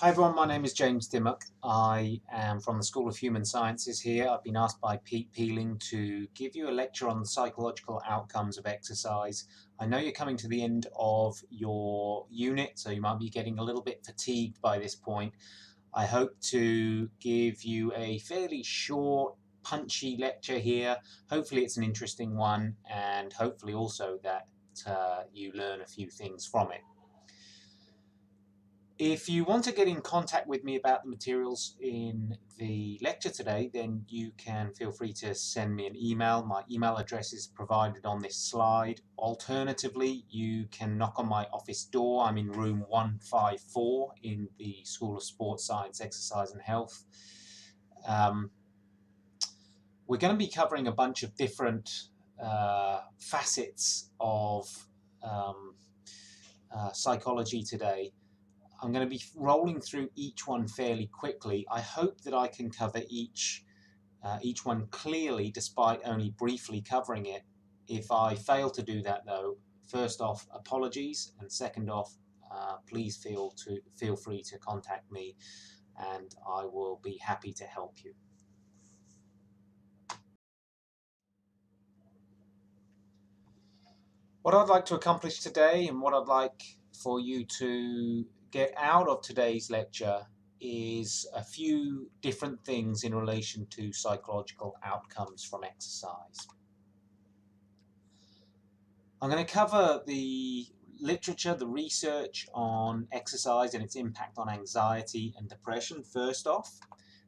Hi everyone, my name is James Dimmock. I am from the School of Human Sciences here. I've been asked by Pete Peeling to give you a lecture on the psychological outcomes of exercise. I know you're coming to the end of your unit, so you might be getting a little bit fatigued by this point. I hope to give you a fairly short, punchy lecture here. Hopefully it's an interesting one, and hopefully also that you learn a few things from it. If you want to get in contact with me about the materials in the lecture today, then you can feel free to send me an email. My email address is provided on this slide. Alternatively, you can knock on my office door. I'm in room 154 in the School of Sports Science, Exercise and Health. We're going to be covering a bunch of different facets of psychology today. I'm going to be rolling through each one fairly quickly. I hope that I can cover each one clearly, despite only briefly covering it. If I fail to do that, though, first off, apologies, and second off, please feel free to contact me, and I will be happy to help you. What I'd like to accomplish today, and what I'd like for you to get out of today's lecture, is a few different things in relation to psychological outcomes from exercise. I'm going to cover the literature, the research on exercise and its impact on anxiety and depression first off.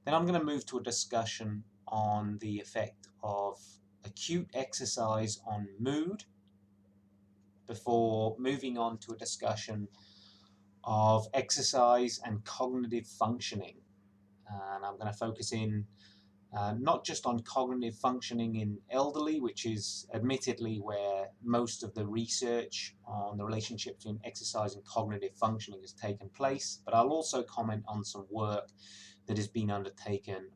Then I'm going to move to a discussion on the effect of acute exercise on mood, before moving on to a discussion of exercise and cognitive functioning. And I'm going to focus in not just on cognitive functioning in elderly, which is admittedly where most of the research on the relationship between exercise and cognitive functioning has taken place, but I'll also comment on some work that has been undertaken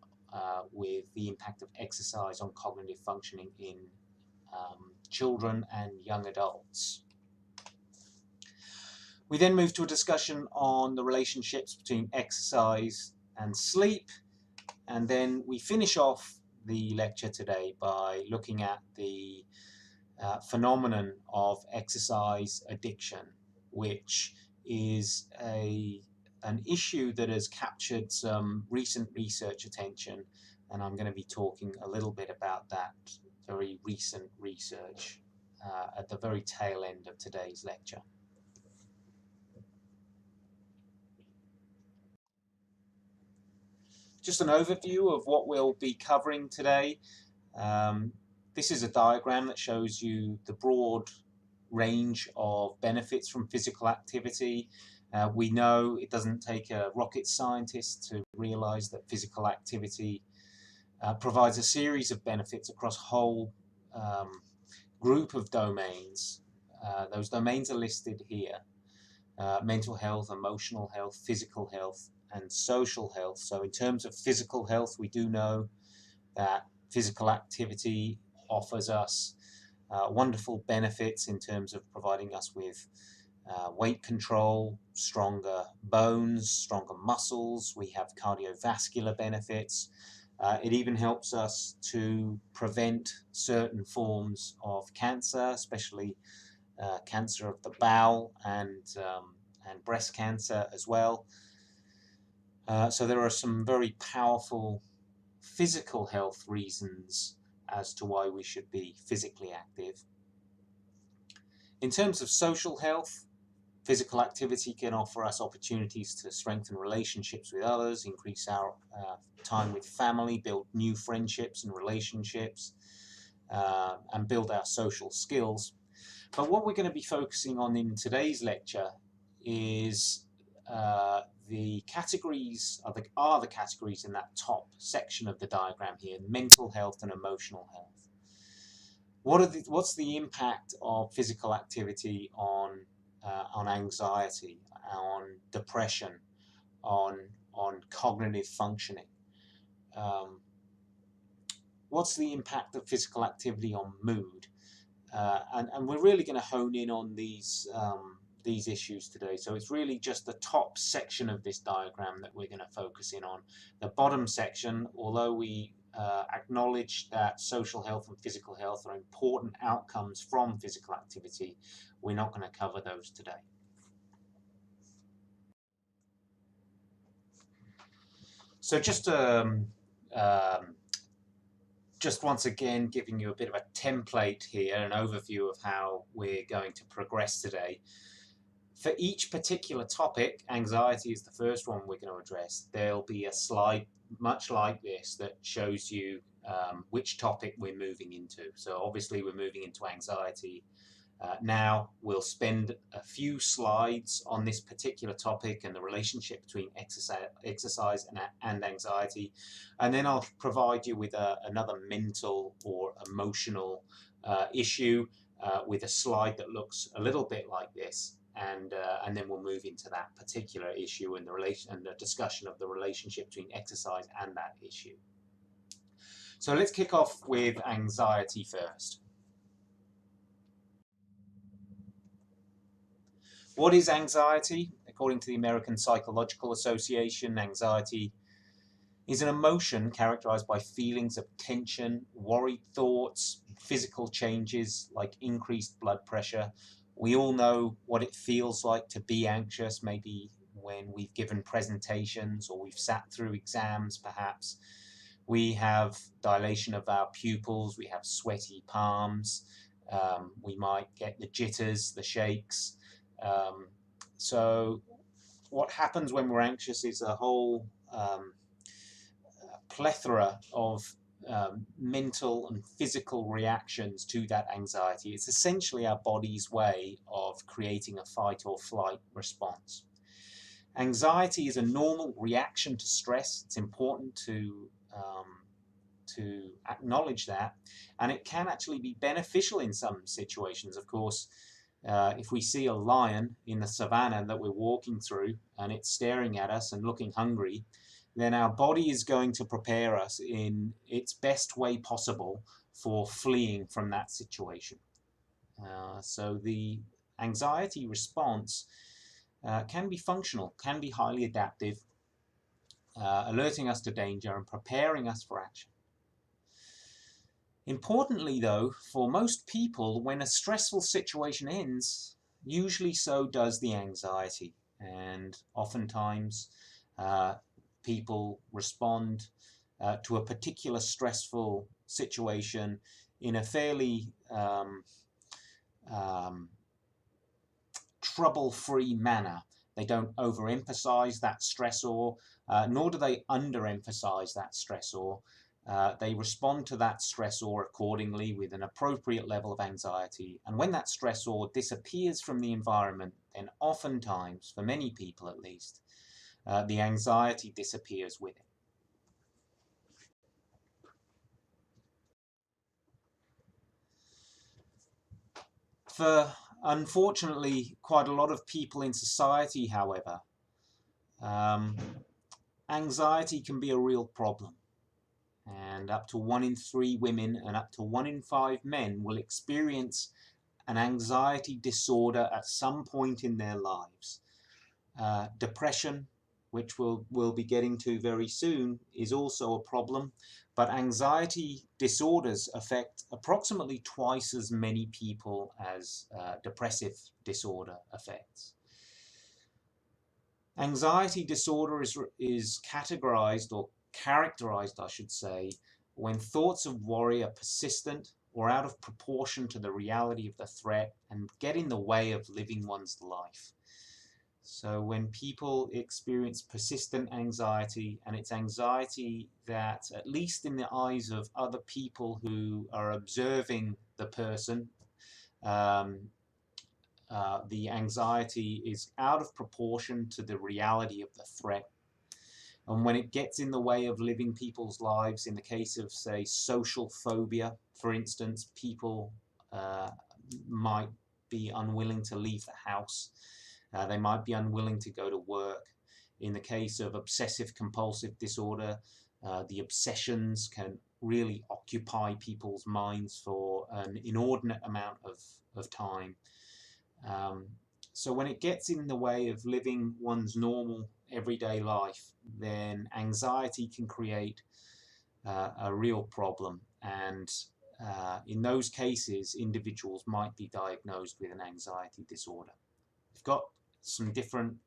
with the impact of exercise on cognitive functioning in children and young adults. We then move to a discussion on the relationships between exercise and sleep, and then we finish off the lecture today by looking at the phenomenon of exercise addiction, which is an issue that has captured some recent research attention, and I'm going to be talking a little bit about that very recent research at the very tail end of today's lecture. Just an overview of what we'll be covering today. This is a diagram that shows you the broad range of benefits from physical activity. We know it doesn't take a rocket scientist to realize that physical activity provides a series of benefits across a whole group of domains. Those domains are listed here: mental health, emotional health, physical health, and social health. So in terms of physical health, we do know that physical activity offers us wonderful benefits in terms of providing us with weight control, stronger bones, stronger muscles. We have cardiovascular benefits. It even helps us to prevent certain forms of cancer, especially cancer of the bowel and breast cancer as well. So there are some very powerful physical health reasons as to why we should be physically active. In terms of social health, physical activity can offer us opportunities to strengthen relationships with others, increase our time with family, build new friendships and relationships, and build our social skills. But what we're going to be focusing on in today's lecture is the categories are the categories in that top section of the diagram here: mental health and emotional health. What's the impact of physical activity on anxiety, on depression, on cognitive functioning? What's the impact of physical activity on mood? And we're really going to hone in on these these issues today. So it's really just the top section of this diagram that we're going to focus in on. The bottom section, although we acknowledge that social health and physical health are important outcomes from physical activity, we're not going to cover those today. So just once again giving you a bit of a template here, an overview of how we're going to progress today. For each particular topic, anxiety is the first one we're going to address. There'll be a slide much like this that shows you which topic we're moving into. So obviously we're moving into anxiety. Now we'll spend a few slides on this particular topic and the relationship between exercise and anxiety, and then I'll provide you with another mental or emotional issue with a slide that looks a little bit like this, and then we'll move into that particular issue and the discussion of the relationship between exercise and that issue. So let's kick off with anxiety first. What is anxiety? According to the American Psychological Association, anxiety is an emotion characterized by feelings of tension, worried thoughts, physical changes like increased blood pressure. We all know what it feels like to be anxious, maybe when we've given presentations or we've sat through exams perhaps. We have dilation of our pupils, we have sweaty palms, we might get the jitters, the shakes. So what happens when we're anxious is a whole plethora of mental and physical reactions to that anxiety. It's essentially our body's way of creating a fight or flight response. Anxiety is a normal reaction to stress. It's important to acknowledge that, and it can actually be beneficial in some situations. Of course, if we see a lion in the savannah that we're walking through and it's staring at us and looking hungry, then our body is going to prepare us in its best way possible for fleeing from that situation. So the anxiety response can be functional, can be highly adaptive, alerting us to danger and preparing us for action. Importantly, though, for most people, when a stressful situation ends, usually so does the anxiety. And oftentimes, people respond to a particular stressful situation in a fairly trouble-free manner. They don't overemphasize that stressor, nor do they underemphasize that stressor. They respond to that stressor accordingly with an appropriate level of anxiety. And when that stressor disappears from the environment, then oftentimes, for many people at least, the anxiety disappears with it. For, unfortunately, quite a lot of people in society, however, anxiety can be a real problem. And up to 1 in 3 women and up to 1 in 5 men will experience an anxiety disorder at some point in their lives. Depression, which we'll be getting to very soon, is also a problem, but anxiety disorders affect approximately twice as many people as depressive disorder affects. Anxiety disorder is categorized, or characterized, I should say, when thoughts of worry are persistent or out of proportion to the reality of the threat and get in the way of living one's life. So when people experience persistent anxiety, and it's anxiety that, at least in the eyes of other people who are observing the person, the anxiety is out of proportion to the reality of the threat. And when it gets in the way of living people's lives, in the case of, say, social phobia, for instance, people might be unwilling to leave the house. They might be unwilling to go to work. In the case of obsessive compulsive disorder, the obsessions can really occupy people's minds for an inordinate amount of time. So when it gets in the way of living one's normal everyday life, then anxiety can create a real problem. And in those cases, individuals might be diagnosed with an anxiety disorder. We've got some different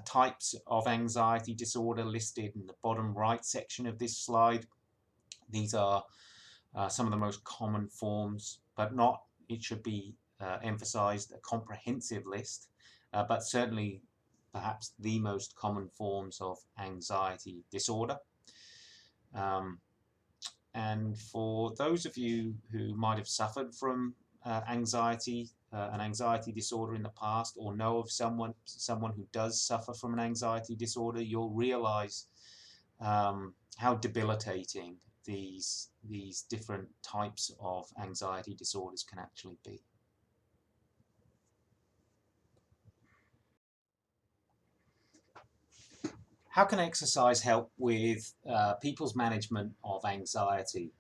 types of anxiety disorder listed in the bottom right section of this slide. These are some of the most common forms, but not, it should be emphasized, a comprehensive list, but certainly perhaps the most common forms of anxiety disorder. And for those of you who might have suffered from an anxiety disorder in the past, or know of someone who does suffer from an anxiety disorder, you'll realize how debilitating these different types of anxiety disorders can actually be. How can exercise help with people's management of anxiety?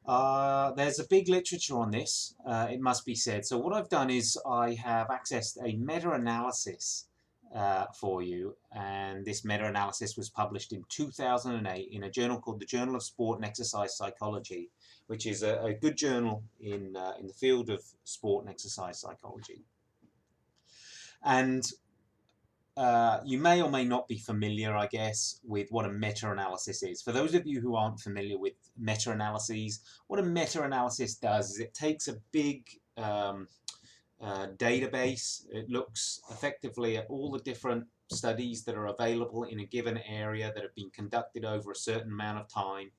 There's a big literature on this, it must be said. So what I've done is I have accessed a meta-analysis for you, and this meta-analysis was published in 2008 in a journal called the Journal of Sport and Exercise Psychology, which is a good journal in the field of sport and exercise psychology. And you may or may not be familiar, I guess, with what a meta-analysis is. For those of you who aren't familiar with meta-analyses, what a meta-analysis does is it takes a big database. It looks effectively at all the different studies that are available in a given area that have been conducted over a certain amount of time.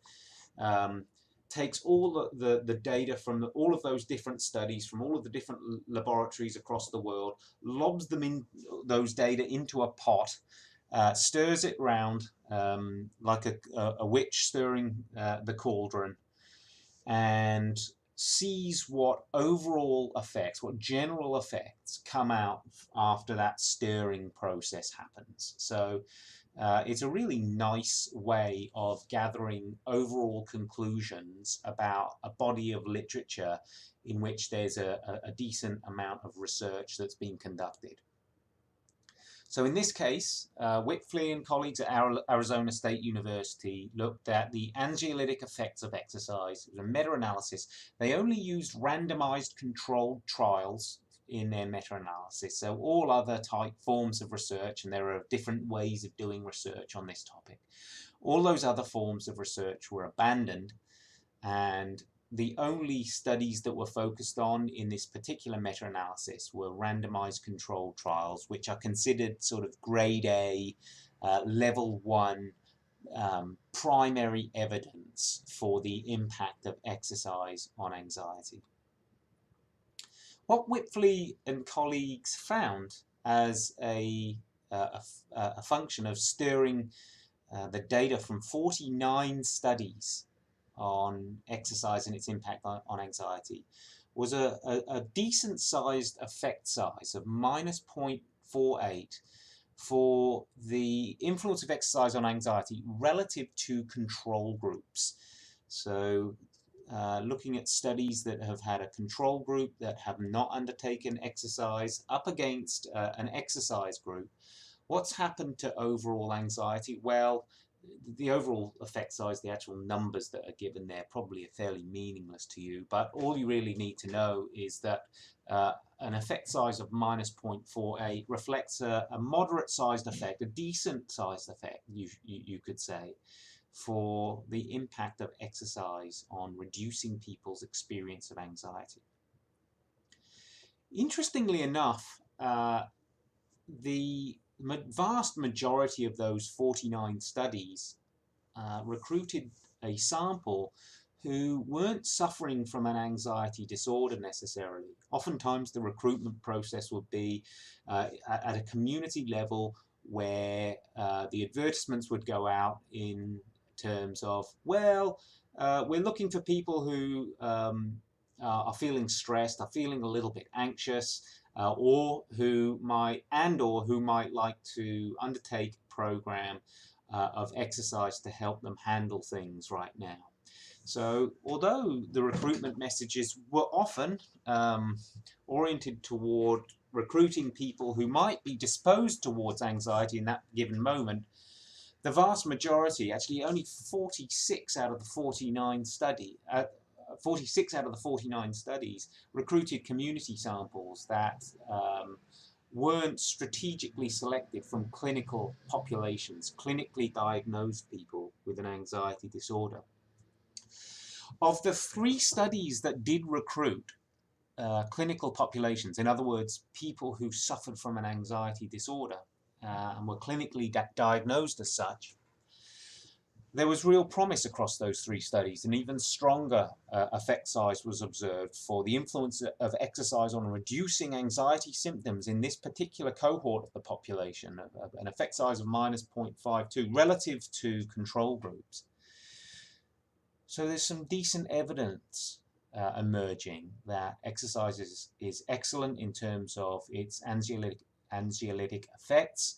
Takes all the data from all of those different studies from all of the different laboratories across the world, lobs them in those data into a pot, stirs it round like a witch stirring the cauldron, and sees what overall effects, what general effects come out after that stirring process happens. So it's a really nice way of gathering overall conclusions about a body of literature in which there's a decent amount of research that's been conducted. So in this case, Whitfley and colleagues at Arizona State University looked at the anxiolytic effects of exercise. It was a meta-analysis. They only used randomized controlled trials in their meta-analysis. So all other type forms of research, and there are different ways of doing research on this topic, all those other forms of research were abandoned, and the only studies that were focused on in this particular meta-analysis were randomized controlled trials, which are considered sort of grade A, level 1 primary evidence for the impact of exercise on anxiety. What Whitfley and colleagues found as a function of stirring the data from 49 studies on exercise and its impact on anxiety was a decent sized effect size of -0.48 for the influence of exercise on anxiety relative to control groups. So looking at studies that have had a control group that have not undertaken exercise up against an exercise group, what's happened to overall anxiety? Well, the overall effect size, the actual numbers that are given there, probably are fairly meaningless to you, but all you really need to know is that an effect size of -0.48 reflects a moderate sized effect, a decent sized effect, you could say, for the impact of exercise on reducing people's experience of anxiety. Interestingly enough, the vast majority of those 49 studies recruited a sample who weren't suffering from an anxiety disorder necessarily. Oftentimes the recruitment process would be at a community level where the advertisements would go out in terms of, well, we're looking for people who are feeling stressed, are feeling a little bit anxious, or who might like to undertake a program of exercise to help them handle things right now. So although the recruitment messages were often oriented toward recruiting people who might be disposed towards anxiety in that given moment, the vast majority, actually only 46 out of the 49 studies recruited community samples that weren't strategically selected from clinical populations, clinically diagnosed people with an anxiety disorder. Of the 3 studies that did recruit clinical populations, in other words, people who suffered from an anxiety disorder and were clinically diagnosed as such, there was real promise across those 3 studies. An even stronger effect size was observed for the influence of exercise on reducing anxiety symptoms in this particular cohort of the population, an effect size of minus 0.52 relative to control groups. So there's some decent evidence emerging that exercise is excellent in terms of its anxiolytic effects,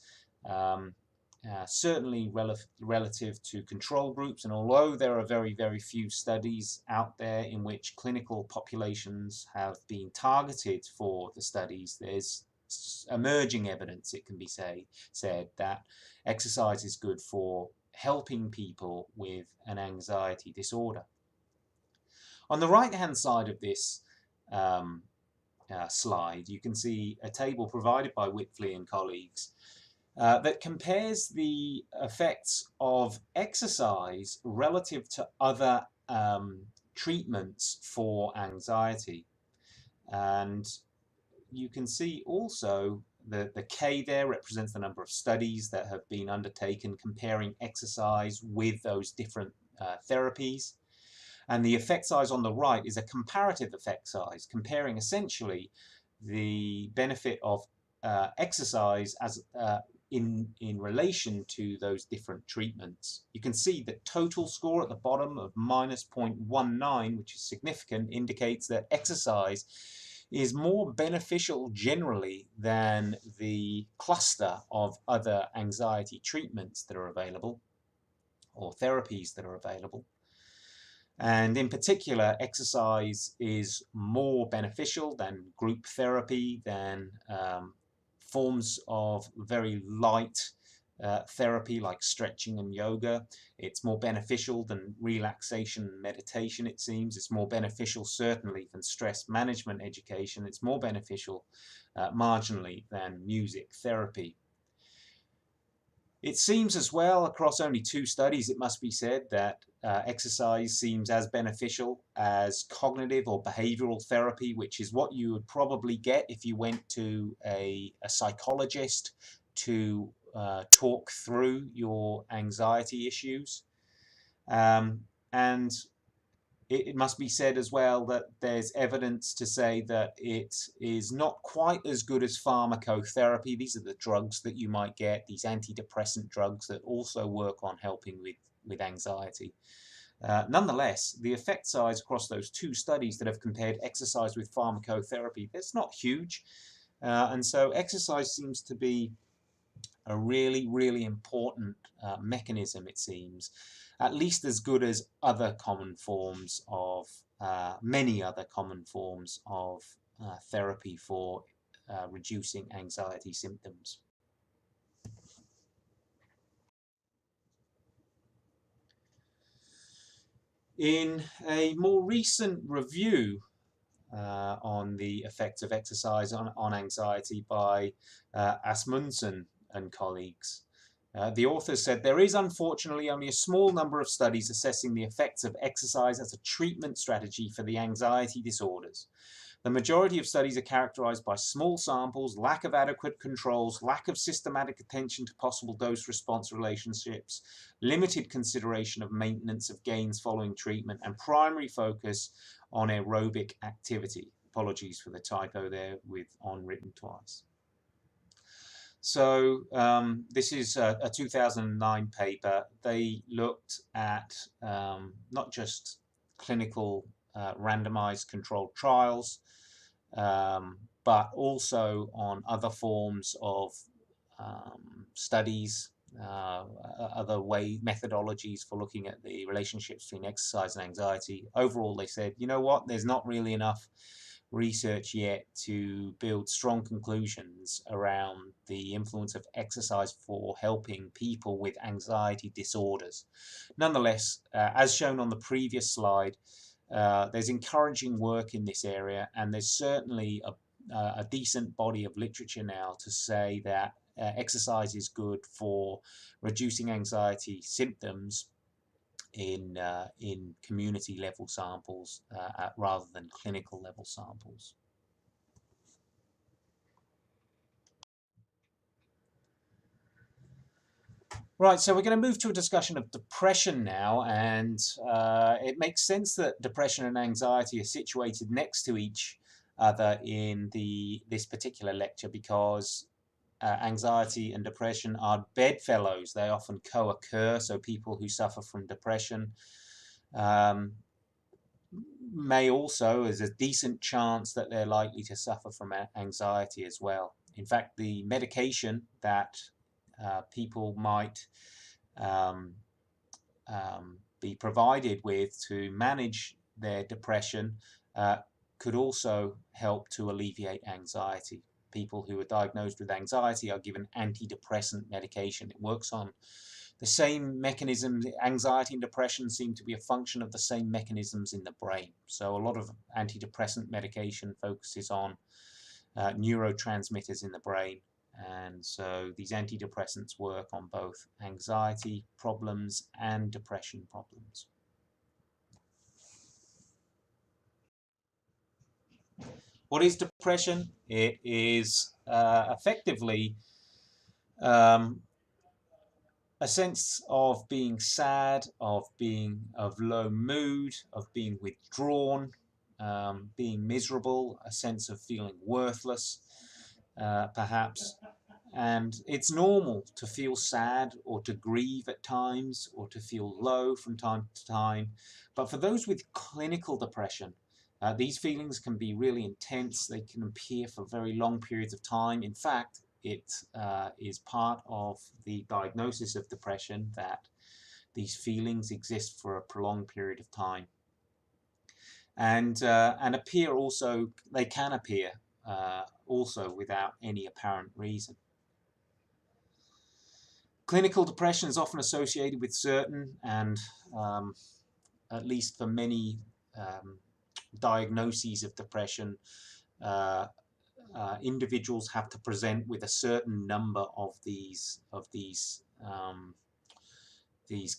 certainly relative to control groups. And although there are very, very few studies out there in which clinical populations have been targeted for the studies, there's emerging evidence, it can be said, that exercise is good for helping people with an anxiety disorder. On the right-hand side of this slide, you can see a table provided by Whitfley and colleagues that compares the effects of exercise relative to other treatments for anxiety. And you can see also the K there represents the number of studies that have been undertaken comparing exercise with those different therapies. And the effect size on the right is a comparative effect size, comparing essentially the benefit of exercise as in relation to those different treatments. You can see the total score at the bottom of minus 0.19, which is significant, indicates that exercise is more beneficial generally than the cluster of other anxiety treatments that are available, or therapies that are available. And in particular, exercise is more beneficial than group therapy, than forms of very light therapy like stretching and yoga. It's more beneficial than relaxation and meditation, it seems. It's more beneficial, certainly, than stress management education. It's more beneficial marginally than music therapy. It seems as well, across only 2 studies, it must be said, that exercise seems as beneficial as cognitive or behavioral therapy, which is what you would probably get if you went to a psychologist to talk through your anxiety issues. And it must be said as well that there's evidence to say that it is not quite as good as pharmacotherapy. These are the drugs that you might get, these antidepressant drugs that also work on helping with anxiety. Nonetheless, the effect size across those 2 studies that have compared exercise with pharmacotherapy, that's not huge. And so exercise seems to be a really, really important mechanism, it seems, at least as good as other common forms of, many other common forms of therapy for reducing anxiety symptoms. In a more recent review on the effects of exercise on anxiety by Asmundsen and colleagues, the authors said there is unfortunately only a small number of studies assessing the effects of exercise as a treatment strategy for the anxiety disorders. The majority of studies are characterized by small samples, lack of adequate controls, lack of systematic attention to possible dose-response relationships, limited consideration of maintenance of gains following treatment, and primary focus on aerobic activity. Apologies for the typo there with on written twice. So this is a 2009 paper. They looked at not just clinical randomized controlled trials, but also on other forms of studies, other methodologies for looking at the relationships between exercise and anxiety. Overall, they said, you know what, there's not really enough research yet to build strong conclusions around the influence of exercise for helping people with anxiety disorders. Nonetheless, as shown on the previous slide, there's encouraging work in this area, and there's certainly a decent body of literature now to say that exercise is good for reducing anxiety symptoms in community level samples rather than clinical level samples. Right, so we're going to move to a discussion of depression now, and it makes sense that depression and anxiety are situated next to each other in this particular lecture, because anxiety and depression are bedfellows. They often co-occur, so people who suffer from depression may also, there's a decent chance that they're likely to suffer from anxiety as well. In fact, the medication that people might be provided with to manage their depression could also help to alleviate anxiety. People who are diagnosed with anxiety are given antidepressant medication. It works on the same mechanisms. Anxiety and depression seem to be a function of the same mechanisms in the brain. So a lot of antidepressant medication focuses on neurotransmitters in the brain. And so these antidepressants work on both anxiety problems and depression problems. What is depression? It is effectively a sense of being sad, of being of low mood, of being withdrawn, being miserable, a sense of feeling worthless, perhaps. And it's normal to feel sad or to grieve at times or to feel low from time to time. But for those with clinical depression, these feelings can be really intense. They can appear for very long periods of time. In fact, it is part of the diagnosis of depression that these feelings exist for a prolonged period of time. And appear also, they can appear also without any apparent reason. Clinical depression is often associated with certain, and at least for many diagnoses of depression, individuals have to present with a certain number of these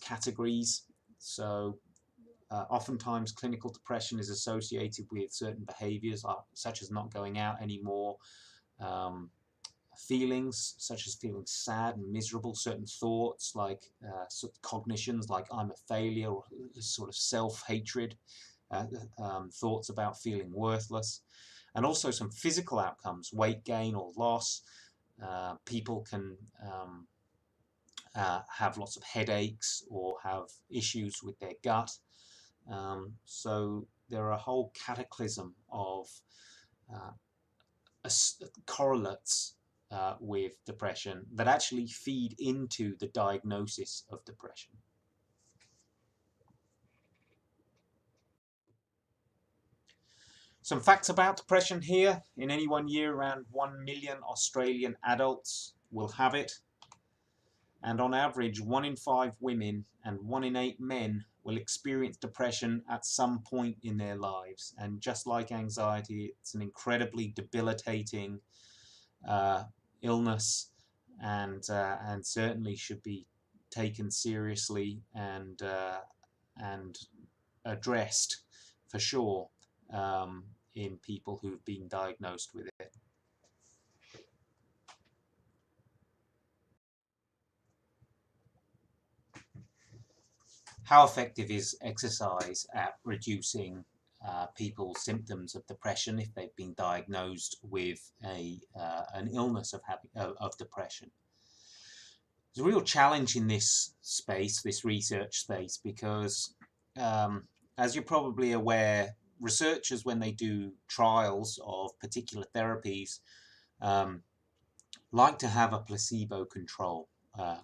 categories. So oftentimes clinical depression is associated with certain behaviors, such as not going out anymore, feelings such as feeling sad and miserable, certain thoughts like cognitions like I'm a failure, or sort of self-hatred, thoughts about feeling worthless, and also some physical outcomes, weight gain or loss. People can have lots of headaches or have issues with their gut. So there are a whole cataclysm of correlates with depression that actually feed into the diagnosis of depression. Some facts about depression here. In any one year, around 1 million Australian adults will have it. And on average, 1 in 5 women and 1 in 8 men will experience depression at some point in their lives. And just like anxiety, it's an incredibly debilitating illness, and certainly should be taken seriously and addressed for sure in people who've been diagnosed with it. How effective is exercise at reducing people's symptoms of depression if they've been diagnosed with an illness of depression? There's a real challenge in this space, this research space, because as you're probably aware, researchers, when they do trials of particular therapies, like to have a placebo control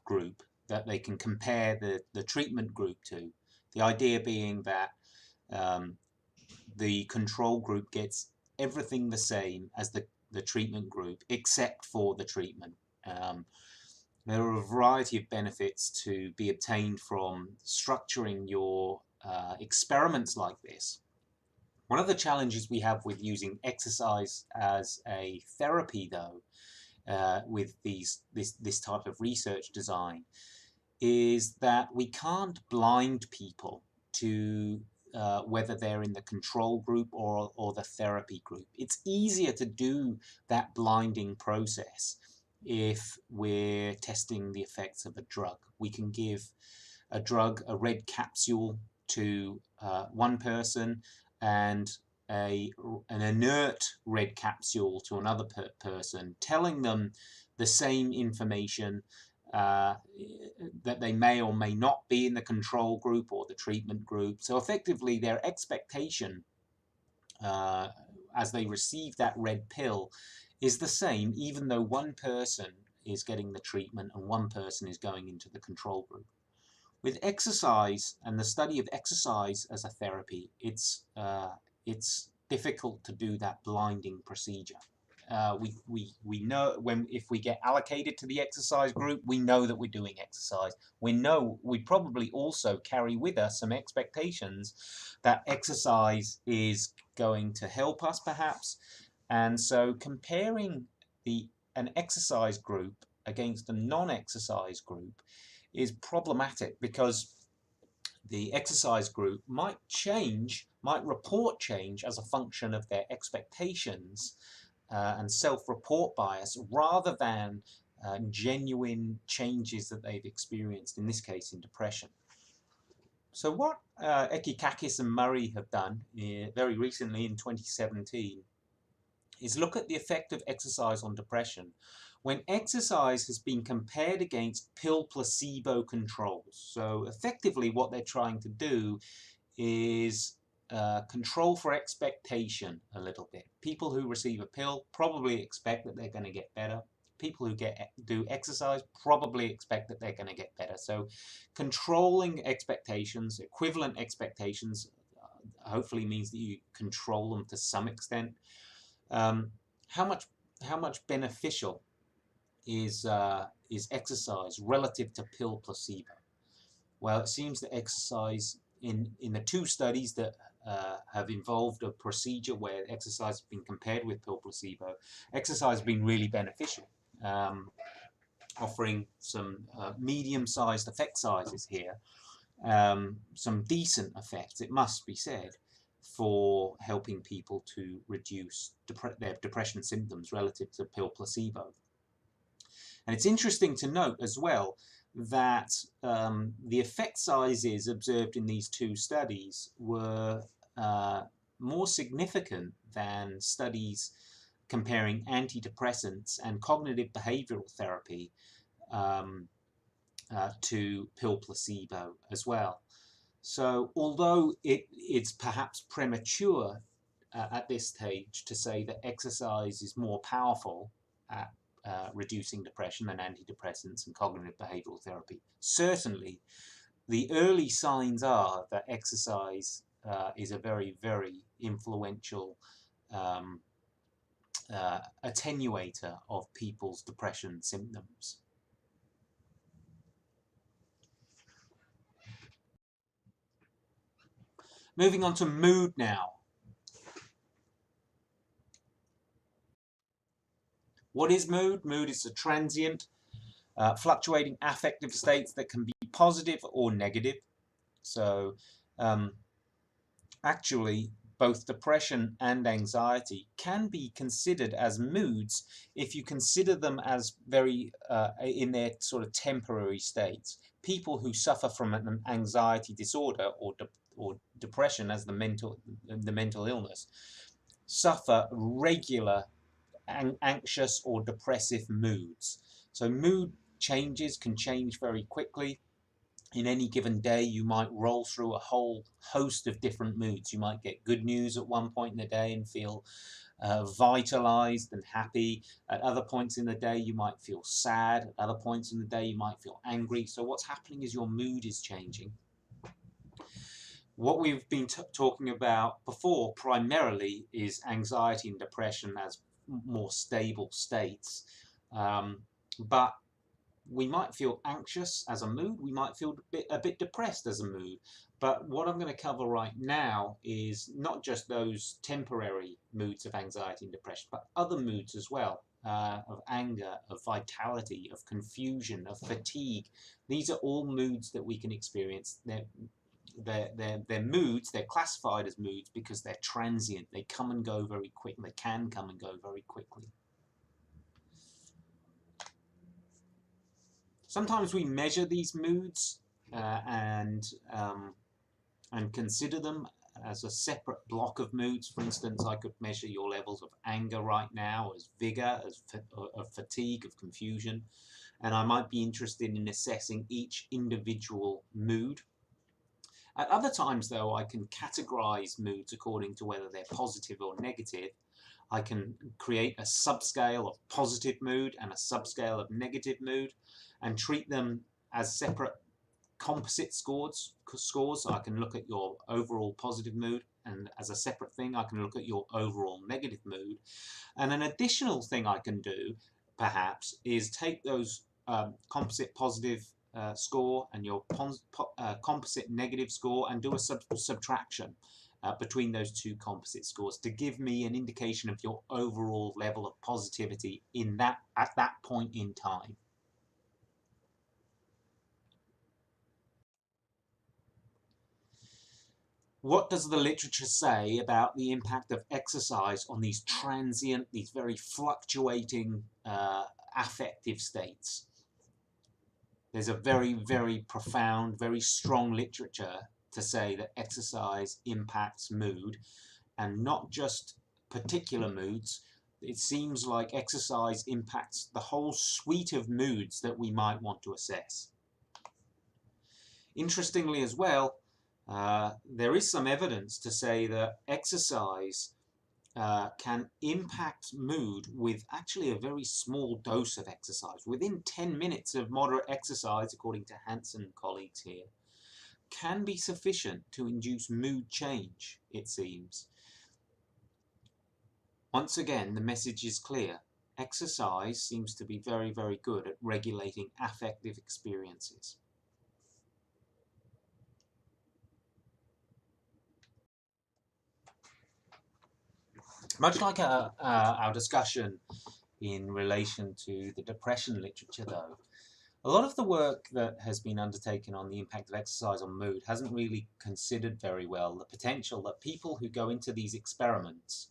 group that they can compare the treatment group to. The idea being that the control group gets everything the same as the treatment group, except for the treatment. There are a variety of benefits to be obtained from structuring your experiments like this. One of the challenges we have with using exercise as a therapy, though, with this type of research design, is that we can't blind people to whether they're in the control group or the therapy group. It's easier to do that blinding process if we're testing the effects of a drug. We can give a drug, a red capsule, to one person and an inert red capsule to another person, telling them the same information, that they may or may not be in the control group or the treatment group. So effectively their expectation as they receive that red pill is the same, even though one person is getting the treatment and one person is going into the control group. With exercise and the study of exercise as a therapy, it's difficult to do that blinding procedure. We know if we get allocated to the exercise group, we know that we're doing exercise. We probably also carry with us some expectations that exercise is going to help us, perhaps. And so comparing an exercise group against a non-exercise group is problematic, because the exercise group might report change as a function of their expectations and self-report bias, rather than genuine changes that they've experienced, in this case in depression. So what Ekikakis and Murray have done very recently in 2017 is look at the effect of exercise on depression when exercise has been compared against pill placebo controls. So effectively what they're trying to do is control for expectation a little bit. People who receive a pill probably expect that they're going to get better. People who do exercise probably expect that they're going to get better. So controlling expectations, equivalent expectations, hopefully means that you control them to some extent. How much beneficial is exercise relative to pill placebo? Well, it seems that exercise in the two studies that have involved a procedure where exercise has been compared with pill placebo, exercise has been really beneficial, offering some medium-sized effect sizes here, some decent effects, it must be said, for helping people to reduce their depression symptoms relative to pill placebo. And it's interesting to note as well that the effect sizes observed in these two studies were more significant than studies comparing antidepressants and cognitive behavioral therapy to pill placebo as well. So although it's perhaps premature at this stage to say that exercise is more powerful at reducing depression than antidepressants and cognitive behavioral therapy, certainly the early signs are that exercise is a very, very influential attenuator of people's depression symptoms. Moving on to mood now. What is mood? Mood is a transient, fluctuating affective states that can be positive or negative. So actually, both depression and anxiety can be considered as moods if you consider them as very in their sort of temporary states. People who suffer from an anxiety disorder or depression as the mental illness suffer regular anxious or depressive moods. So mood changes can change very quickly. In any given day, you might roll through a whole host of different moods. You might get good news at one point in the day and feel vitalized and happy. At other points in the day, you might feel sad. At other points in the day, you might feel angry. So what's happening is your mood is changing. What we've been talking about before primarily is anxiety and depression as more stable states. But we might feel anxious as a mood, we might feel a bit depressed as a mood. But what I'm going to cover right now is not just those temporary moods of anxiety and depression, but other moods as well, of anger, of vitality, of confusion, of fatigue. These are all moods that we can experience. They're moods, they're classified as moods because they're transient. They come and go very quickly. They can come and go very quickly. Sometimes we measure these moods and consider them as a separate block of moods. For instance, I could measure your levels of anger right now, as vigor, of fatigue, of confusion, and I might be interested in assessing each individual mood. At other times, though, I can categorize moods according to whether they're positive or negative. I can create a subscale of positive mood and a subscale of negative mood and treat them as separate composite scores. So I can look at your overall positive mood, and as a separate thing I can look at your overall negative mood. And an additional thing I can do perhaps is take those composite positive score and your composite negative score and do a subtraction between those two composite scores to give me an indication of your overall level of positivity at that point in time. What does the literature say about the impact of exercise on these transient, these very fluctuating affective states? There's a very, very profound, very strong literature to say that exercise impacts mood, and not just particular moods. It seems like exercise impacts the whole suite of moods that we might want to assess. Interestingly as well, there is some evidence to say that exercise can impact mood with actually a very small dose of exercise. Within 10 minutes of moderate exercise, according to Hansen and colleagues here, can be sufficient to induce mood change, it seems. Once again, the message is clear. Exercise seems to be very, very good at regulating affective experiences. Much like our discussion in relation to the depression literature, though, a lot of the work that has been undertaken on the impact of exercise on mood hasn't really considered very well the potential that people who go into these experiments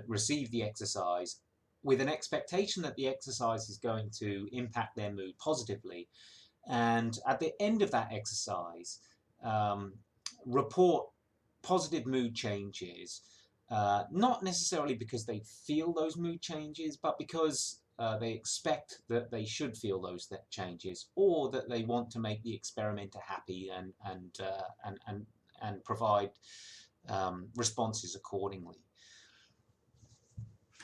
receive the exercise with an expectation that the exercise is going to impact their mood positively, and at the end of that exercise report positive mood changes, not necessarily because they feel those mood changes, but because they expect that they should feel those changes, or that they want to make the experimenter happy and provide responses accordingly.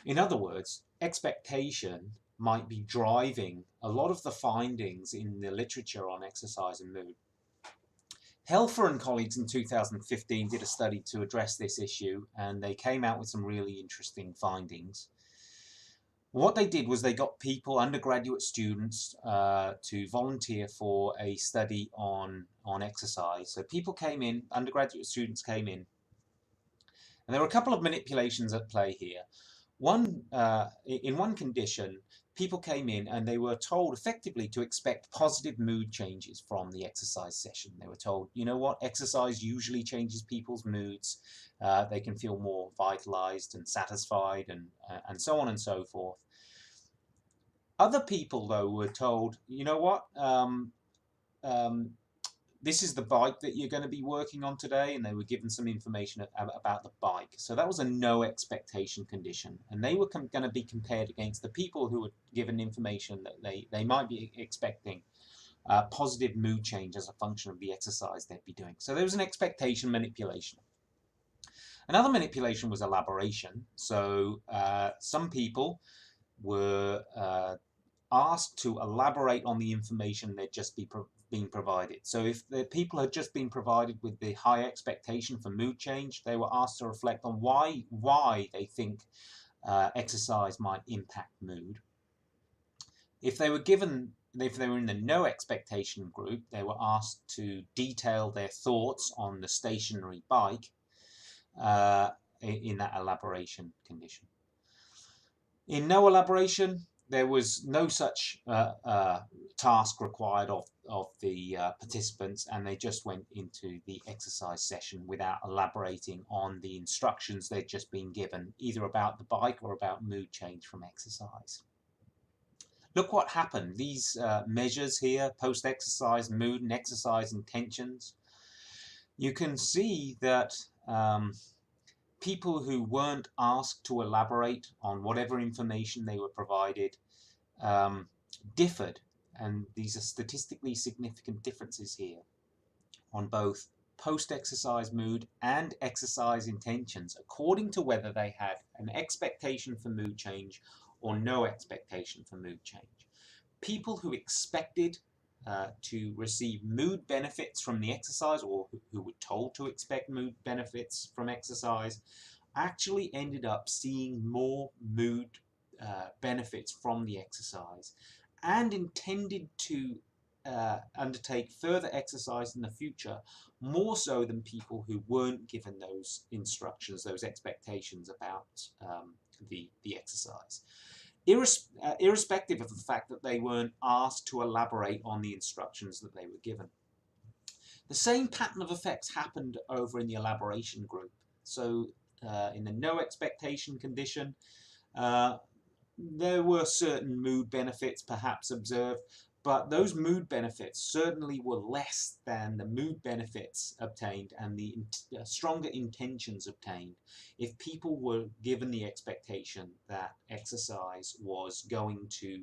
In other words, expectation might be driving a lot of the findings in the literature on exercise and mood. Helfer and colleagues in 2015 did a study to address this issue, and they came out with some really interesting findings. What they did was they got people, undergraduate students, to volunteer for a study on exercise. So people came in, undergraduate students came in, and there were a couple of manipulations at play here. In one condition, people came in and they were told effectively to expect positive mood changes from the exercise session. They were told, you know what, exercise usually changes people's moods. They can feel more vitalized and satisfied, and so on and so forth. Other people, though, were told, you know what, this is the bike that you're going to be working on today, and they were given some information about the bike. So that was a no expectation condition, and they were going to be compared against the people who were given information that they might be expecting positive mood change as a function of the exercise they'd be doing. So there was an expectation manipulation. Another manipulation was elaboration. So some people were asked to elaborate on the information they'd just been provided. So if the people had just been provided with the high expectation for mood change, they were asked to reflect on why they think exercise might impact mood. If they were in the no expectation group, they were asked to detail their thoughts on the stationary bike in that elaboration condition. In no elaboration, there was no such task required of the participants, and they just went into the exercise session without elaborating on the instructions they'd just been given, either about the bike or about mood change from exercise. Look what happened. These measures here, post-exercise mood and exercise intentions, you can see that people who weren't asked to elaborate on whatever information they were provided differed, and these are statistically significant differences here on both post-exercise mood and exercise intentions, according to whether they had an expectation for mood change or no expectation for mood change. People who expected to receive mood benefits from the exercise, or who were told to expect mood benefits from exercise, actually ended up seeing more mood benefits from the exercise and intended to undertake further exercise in the future, more so than people who weren't given those instructions, those expectations about the exercise. Irrespective of the fact that they weren't asked to elaborate on the instructions that they were given. The same pattern of effects happened over in the elaboration group. So in the no expectation condition, there were certain mood benefits perhaps observed, but those mood benefits certainly were less than the mood benefits obtained and the stronger intentions obtained if people were given the expectation that exercise was going to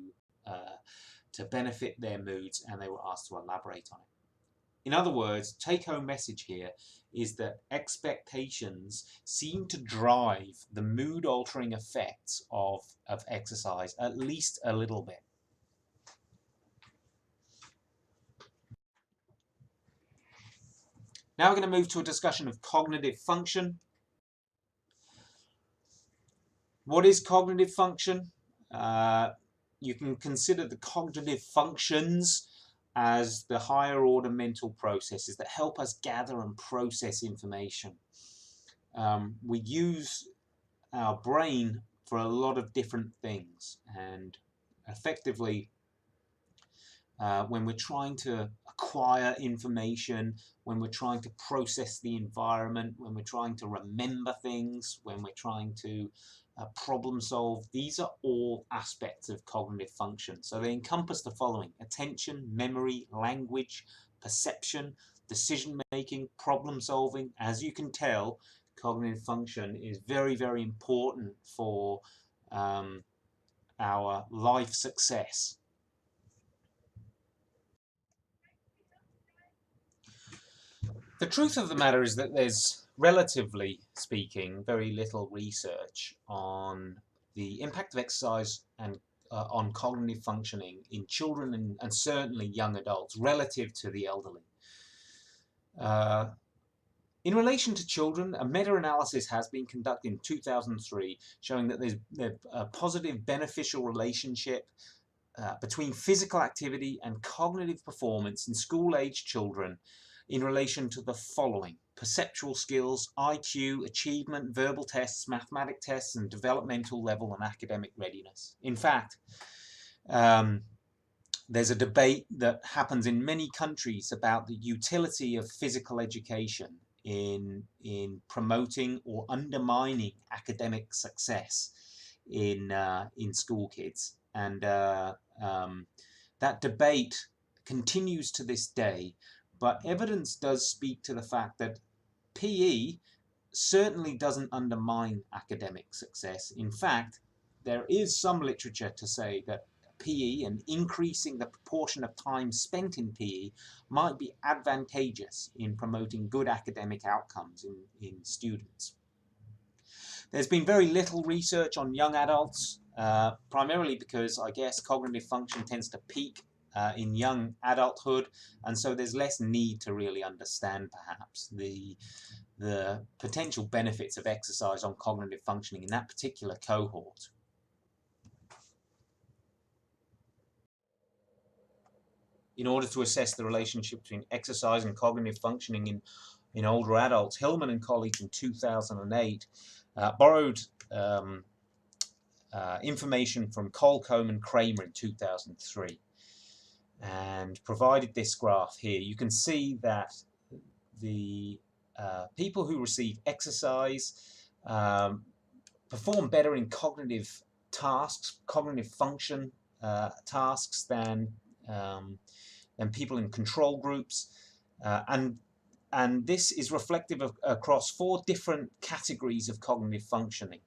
benefit their moods and they were asked to elaborate on it. In other words, take-home message here is that expectations seem to drive the mood-altering effects of exercise at least a little bit. Now we're going to move to a discussion of cognitive function. What is cognitive function? You can consider the cognitive functions as the higher order mental processes that help us gather and process information. We use our brain for a lot of different things, and effectively when we're trying to acquire information, when we're trying to process the environment, when we're trying to remember things, when we're trying to problem solve, these are all aspects of cognitive function. So they encompass the following: attention, memory, language, perception, decision making, problem solving. As you can tell, cognitive function is very, very important for our life success. The truth of the matter is that there's, relatively speaking, very little research on the impact of exercise and on cognitive functioning in children and certainly young adults relative to the elderly. In relation to children, a meta-analysis has been conducted in 2003 showing that there's a positive beneficial relationship between physical activity and cognitive performance in school-aged children in relation to the following: perceptual skills, IQ, achievement, verbal tests, mathematic tests, and developmental level and academic readiness. In fact, there's a debate that happens in many countries about the utility of physical education in promoting or undermining academic success in school kids, and that debate continues to this day. But evidence does speak to the fact that PE certainly doesn't undermine academic success. In fact, there is some literature to say that PE and increasing the proportion of time spent in PE might be advantageous in promoting good academic outcomes in students. There's been very little research on young adults, primarily because I guess cognitive function tends to peak in young adulthood, and so there's less need to really understand perhaps the potential benefits of exercise on cognitive functioning in that particular cohort. In order to assess the relationship between exercise and cognitive functioning in older adults, Hillman and colleagues in 2008 borrowed information from Colcomb and Kramer in 2003 and provided this graph here. You can see that the people who receive exercise perform better in cognitive tasks, cognitive function tasks than people in control groups, and this is reflective of across 4 different categories of cognitive functioning.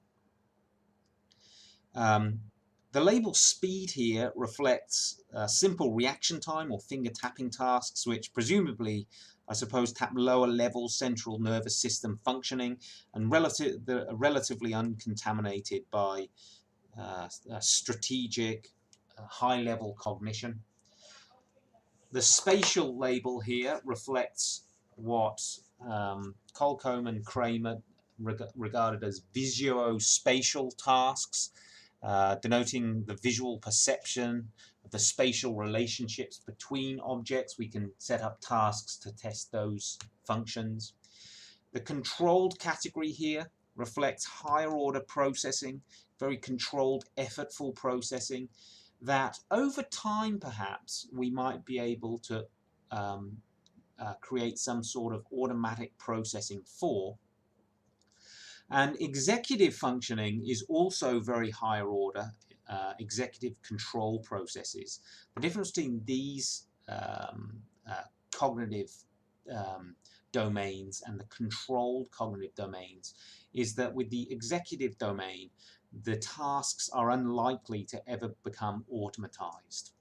The label speed here reflects simple reaction time or finger tapping tasks, which presumably, I suppose, tap lower level central nervous system functioning and relatively uncontaminated by strategic high level cognition. The spatial label here reflects what Colcomb and Kramer regarded as visuospatial tasks, denoting the visual perception of the spatial relationships between objects. We can set up tasks to test those functions. The controlled category here reflects higher order processing, very controlled, effortful processing, that over time perhaps we might be able to create some sort of automatic processing for. And executive functioning is also very higher order, executive control processes. The difference between these cognitive domains and the controlled cognitive domains is that with the executive domain, the tasks are unlikely to ever become automatized.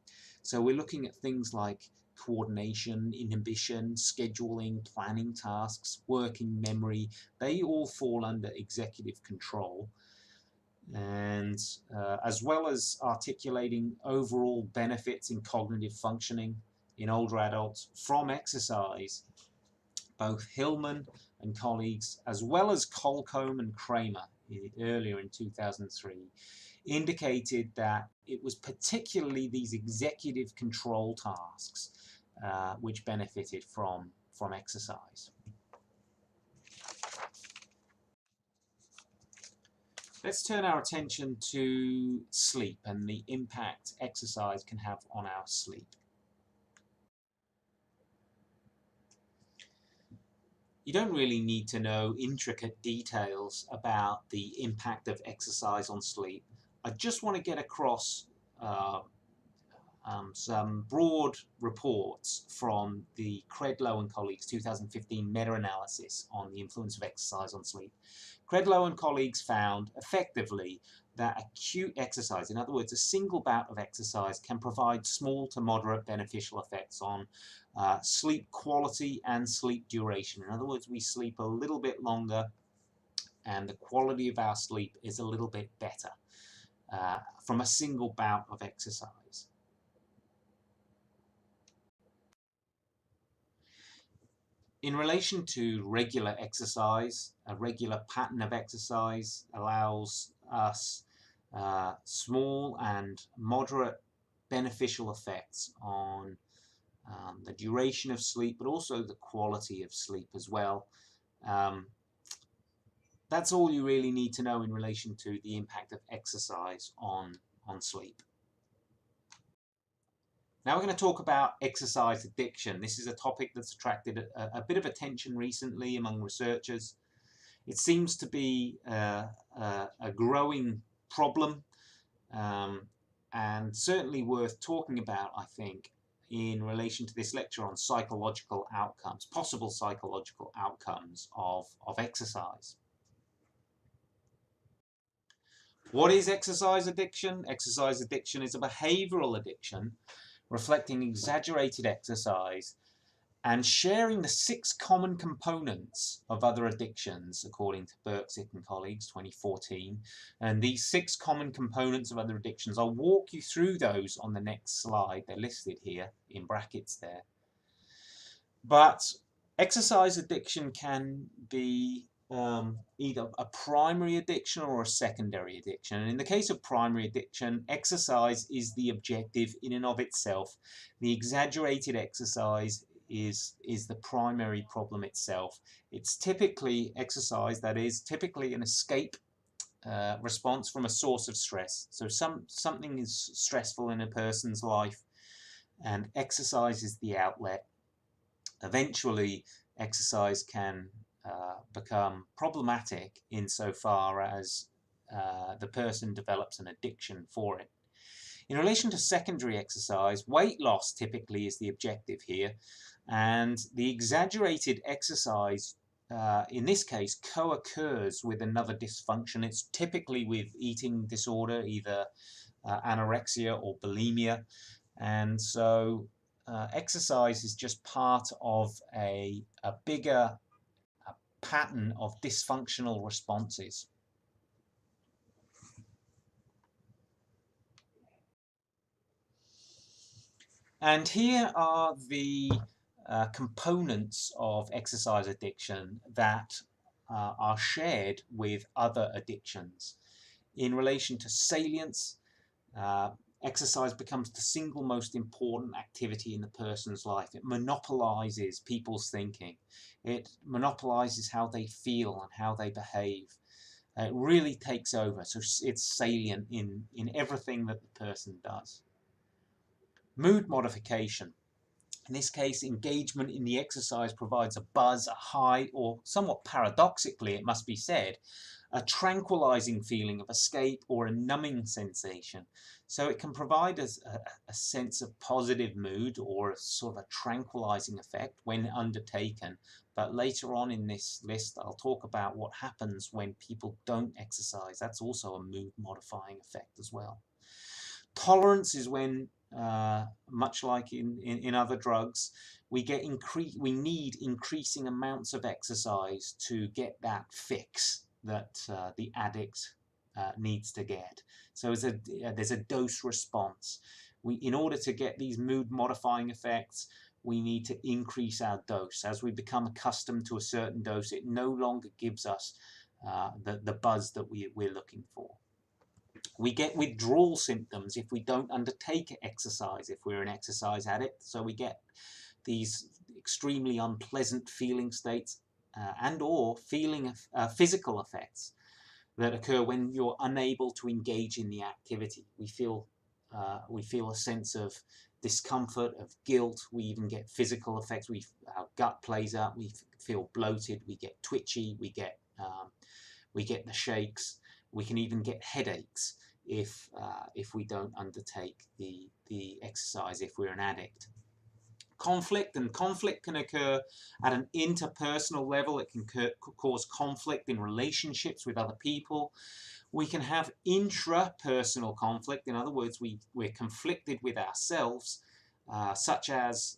So we're looking at things like coordination, inhibition, scheduling, planning tasks, working memory. They all fall under executive control. And as well as articulating overall benefits in cognitive functioning in older adults from exercise, both Hillman and colleagues, as well as Colcomb and Kramer earlier in 2003, indicated that it was particularly these executive control tasks which benefited from exercise. Let's turn our attention to sleep and the impact exercise can have on our sleep. You don't really need to know intricate details about the impact of exercise on sleep. I just want to get across some broad reports from the Credlow and colleagues 2015 meta-analysis on the influence of exercise on sleep. Credlow and colleagues found effectively that acute exercise, in other words, a single bout of exercise, can provide small to moderate beneficial effects on sleep quality and sleep duration. In other words, we sleep a little bit longer and the quality of our sleep is a little bit better from a single bout of exercise. In relation to regular exercise, a regular pattern of exercise allows us small and moderate beneficial effects on the duration of sleep, but also the quality of sleep as well. That's all you really need to know in relation to the impact of exercise on sleep. Now we're going to talk about exercise addiction. This is a topic that's attracted a bit of attention recently among researchers. It seems to be a growing problem and certainly worth talking about, I think, in relation to this lecture on psychological outcomes, possible psychological outcomes of exercise. What is exercise addiction? Exercise addiction is a behavioral addiction reflecting exaggerated exercise and sharing the 6 common components of other addictions, according to Berksit and colleagues, 2014. And these 6 common components of other addictions, I'll walk you through those on the next slide. They're listed here in brackets there. But exercise addiction can be either a primary addiction or a secondary addiction. And in the case of primary addiction, exercise is the objective in and of itself. The exaggerated exercise is the primary problem itself. It's typically exercise that is typically an escape response from a source of stress. So something is stressful in a person's life, and exercise is the outlet. Eventually, exercise can become problematic insofar as the person develops an addiction for it. In relation to secondary exercise, weight loss typically is the objective here, and the exaggerated exercise in this case co-occurs with another dysfunction. It's typically with eating disorder, either anorexia or bulimia, and so exercise is just part of a bigger pattern of dysfunctional responses. And here are the components of exercise addiction that are shared with other addictions. In relation to salience, exercise becomes the single most important activity in the person's life. It monopolizes people's thinking. It monopolizes how they feel and how they behave. It really takes over. So it's salient in everything that the person does. Mood modification. In this case, engagement in the exercise provides a buzz, a high, or somewhat paradoxically, it must be said, a tranquilizing feeling of escape or a numbing sensation. So it can provide us a sense of positive mood or a sort of a tranquilizing effect when undertaken. But later on in this list, I'll talk about what happens when people don't exercise. That's also a mood modifying effect as well. Tolerance is when, much like in other drugs, we need increasing amounts of exercise to get that fix that the addict needs to get. So there's a dose response. In order to get these mood modifying effects, we need to increase our dose. As we become accustomed to a certain dose, it no longer gives us the buzz that we're looking for. We get withdrawal symptoms if we don't undertake exercise, if we're an exercise addict. So we get these extremely unpleasant feeling states and or physical effects that occur when you're unable to engage in the activity. We feel a sense of discomfort, of guilt. We even get physical effects. Our gut plays up. We feel bloated. We get twitchy. We get the shakes. We can even get headaches if we don't undertake the exercise, if we're an addict. Conflict can occur at an interpersonal level. It can cause conflict in relationships with other people. We can have intrapersonal conflict. In other words, we're conflicted with ourselves, such as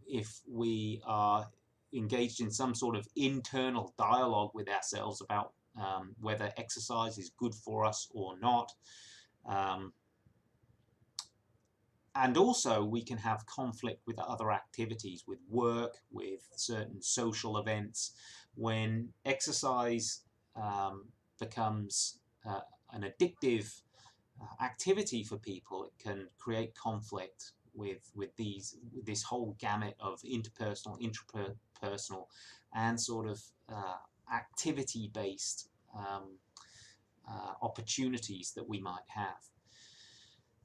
if we are engaged in some sort of internal dialogue with ourselves about whether exercise is good for us or not. And also we can have conflict with other activities, with work, with certain social events. When exercise becomes an addictive activity for people, it can create conflict with this whole gamut of interpersonal, intrapersonal, and sort of activity-based opportunities that we might have.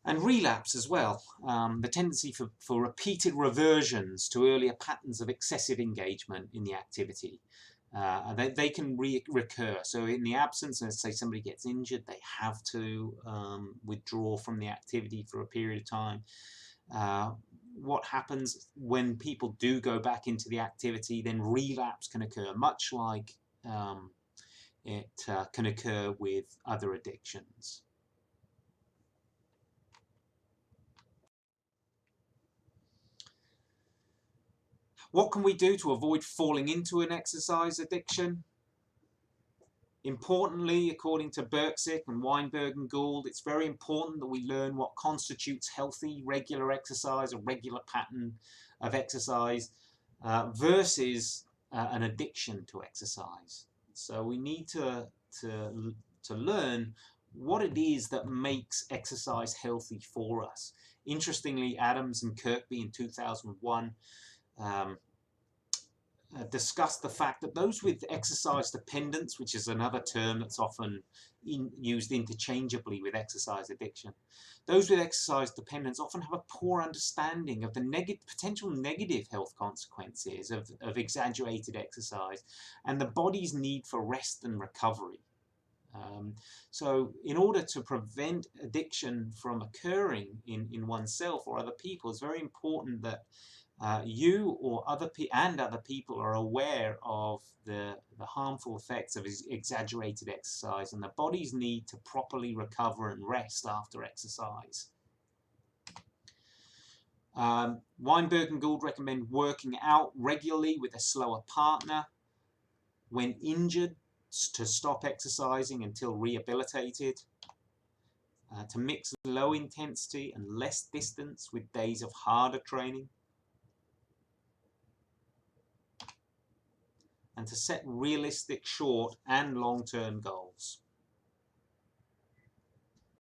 And relapse as well, the tendency for repeated reversions to earlier patterns of excessive engagement in the activity. They can recur. So in the absence, let's say somebody gets injured, they have to withdraw from the activity for a period of time. What happens when people do go back into the activity, then relapse can occur, much like it can occur with other addictions. What can we do to avoid falling into an exercise addiction? Importantly, according to Berksick and Weinberg and Gould, it's very important that we learn what constitutes healthy, regular exercise, a regular pattern of exercise, versus an addiction to exercise. So we need to learn what it is that makes exercise healthy for us. Interestingly, Adams and Kirkby in 2001 discussed the fact that those with exercise dependence, which is another term that's often used interchangeably with exercise addiction, those with exercise dependence often have a poor understanding of the potential negative health consequences of exaggerated exercise and the body's need for rest and recovery. So in order to prevent addiction from occurring in oneself or other people, it's very important that you or other people are aware of the harmful effects of exaggerated exercise and the body's need to properly recover and rest after exercise. Weinberg and Gould recommend working out regularly with a slower partner. When injured, to stop exercising until rehabilitated. To mix low intensity and less distance with days of harder training. And to set realistic short and long-term goals.